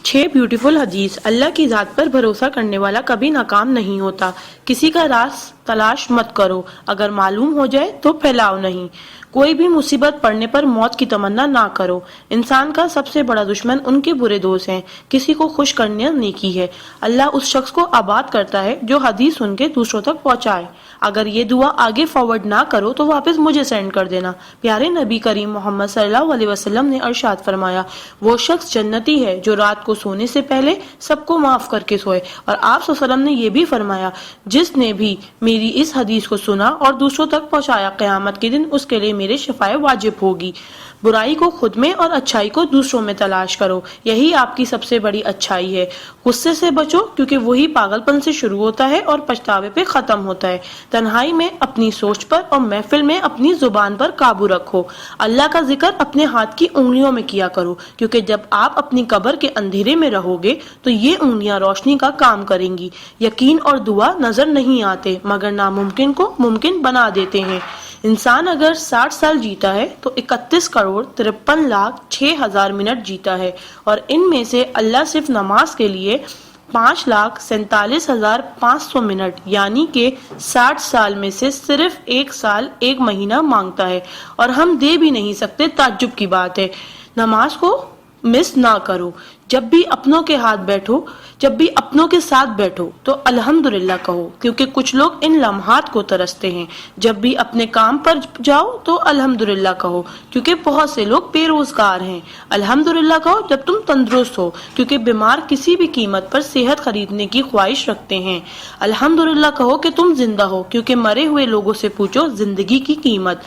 6 beautiful حدیث۔ اللہ کی ذات پر بھروسہ کرنے والا کبھی ناکام نہیں ہوتا۔ کسی کا راز تلاش مت کرو، اگر معلوم ہو جائے تو پھیلاؤ نہیں۔ کوئی بھی مصیبت پڑنے پر موت کی تمنا نہ کرو۔ انسان کا سب سے بڑا دشمن ان کے برے دوست ہیں۔ کسی کو خوش کرنا نیکی ہے۔ اللہ اس شخص کو آباد کرتا ہے جو حدیث سن کے دوسروں تک پہنچائے۔ اگر یہ دعا آگے فارورڈ نہ کرو تو واپس مجھے سینڈ کر دینا۔ پیارے نبی کریم محمد صلی اللہ علیہ وسلم نے ارشاد فرمایا، وہ شخص جنتی ہے جو رات کو سونے سے پہلے سب کو معاف کر کے سوئے۔ اور آپ صلی اللہ علیہ وسلم نے یہ بھی فرمایا، جس نے بھی میری اس حدیث کو سنا اور دوسروں تک پہنچایا، قیامت کے دن اس کے لیے میرے شفاعت واجب ہوگی۔ برائی کو خود میں اور اچھائی کو دوسروں میں تلاش کرو، یہی آپ کی سب سے بڑی اچھائی ہے۔ غصے سے بچو کیونکہ وہی پاگل پن سے شروع ہوتا ہے اور پچھتاوے پہ ختم ہوتا ہے۔ تنہائی میں اپنی سوچ پر اور محفل میں اپنی زبان پر قابو رکھو۔ اللہ کا ذکر اپنے ہاتھ کی انگلیوں میں کیا کرو، کیونکہ جب آپ اپنی قبر کے اندھیرے میں رہو گے تو یہ انگلیاں روشنی کا کام کریں گی۔ یقین اور دعا نظر نہیں آتے مگر ناممکن کو ممکن بنا دیتے ہیں۔ انسان اگر 60 سال جیتا ہے تو 31,53,06,000 منٹ جیتا ہے، اور ان میں سے اللہ صرف نماز کے لیے 5,47,500 منٹ یعنی کہ 60 سال میں سے صرف 1 سال 1 مہینہ مانگتا ہے، اور ہم دے بھی نہیں سکتے۔ تعجب کی بات ہے۔ نماز کو مس نہ کرو۔ جب بھی اپنوں کے ساتھ بیٹھو تو الحمدللہ کہو، کیونکہ کچھ لوگ ان لمحات کو ترستے ہیں۔ جب بھی اپنے کام پر جاؤ تو الحمدللہ کہو، کیونکہ بہت سے لوگ بے روزگار ہیں۔ الحمدللہ کہو جب تم تندرست ہو، کیونکہ بیمار کسی بھی قیمت پر صحت خریدنے کی خواہش رکھتے ہیں۔ الحمدللہ کہو کہ تم زندہ ہو، کیونکہ مرے ہوئے لوگوں سے پوچھو زندگی کی قیمت۔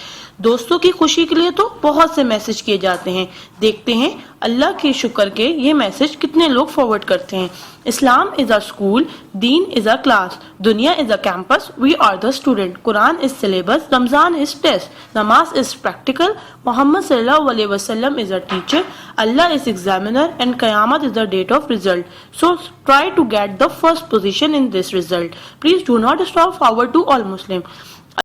دوستوں کی خوشی کے لیے تو بہت سے میسج کیے جاتے ہیں، دیکھتے ہیں اللہ کے شکر کے یہ میسج کتنے لوگ فارورڈ کرتے ہیں۔ اسلام از a school, then is a class, دنیا is a campus, we are the student, قرآن از سلیبس، رمضان از ٹیسٹ، نماز از پریکٹیکل، محمد صلی اللہ علیہ وسلم از اے ٹیچر، اللہ از ایگزامینر، اینڈ قیامت is the date of result. So try to get the first position in this result. Please do not stop forward to all Muslims.